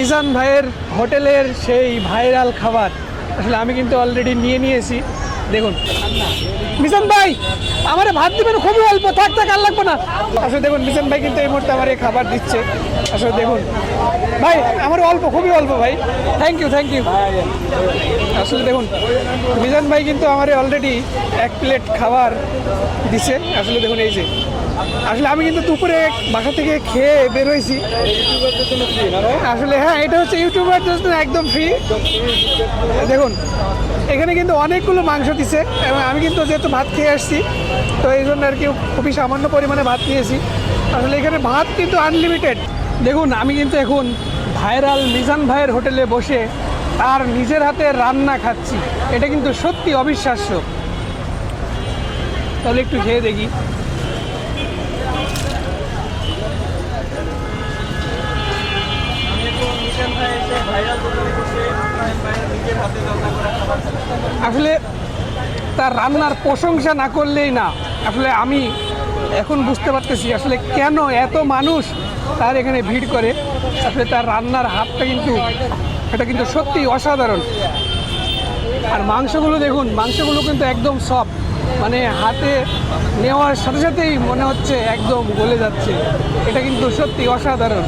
মিজান ভাইয়ের হোটেলের সেই ভাইরাল খাবার আসলে আমি কিন্তু অলরেডি নিয়েছি। দেখুন মিজান ভাই আমারে ভাত দিবেন, খুবই অল্প, থাক আর লাগবে না। আসলে দেখুন মিজান ভাই কিন্তু এই মুহূর্তে আমার এই খাবার দিচ্ছে। আসলে দেখুন ভাই আমার অল্প, খুবই অল্প ভাই, থ্যাংক ইউ। আসলে দেখুন মিজান ভাই কিন্তু আমার অলরেডি 1 প্লেট খাবার দিচ্ছে। আসলে দেখুন এই যে, আসলে আমি কিন্তু দুপুরে বাসা থেকে খেয়ে বের হয়েছি। আসলে হ্যাঁ, এটা হচ্ছে ইউটিউবারদের জন্য একদম ফ্রি। দেখুন এখানে কিন্তু অনেকগুলো মাংস দিছে এবং আমি কিন্তু যেহেতু ভাত খেয়ে আসছি তো এই জন্য আর কি খুবই সামান্য পরিমাণে ভাত নিয়েছি। আসলে এখানে ভাত কিন্তু আনলিমিটেড। দেখুন আমি কিন্তু এখন ভাইরাল মিজান ভাইয়ের হোটেলে বসে তার নিজের হাতে রান্না খাচ্ছি। এটা কিন্তু সত্যি অবিশ্বাস্য। তাহলে একটু খেয়ে দেখি। আসলে তার রান্নার প্রশংসা না করলেই না। আসলে আমি এখন বুঝতে পারতেছি আসলে কেন এত মানুষ তার এখানে ভিড় করে। আসলে তার রান্নার হাতটা কিন্তু সত্যি অসাধারণ। আর মাংসগুলো দেখুন, মাংসগুলো কিন্তু একদম সফট, মানে হাতে নেওয়ার সাথে সাথেই মনে হচ্ছে একদম গলে যাচ্ছে। এটা কিন্তু সত্যি অসাধারণ।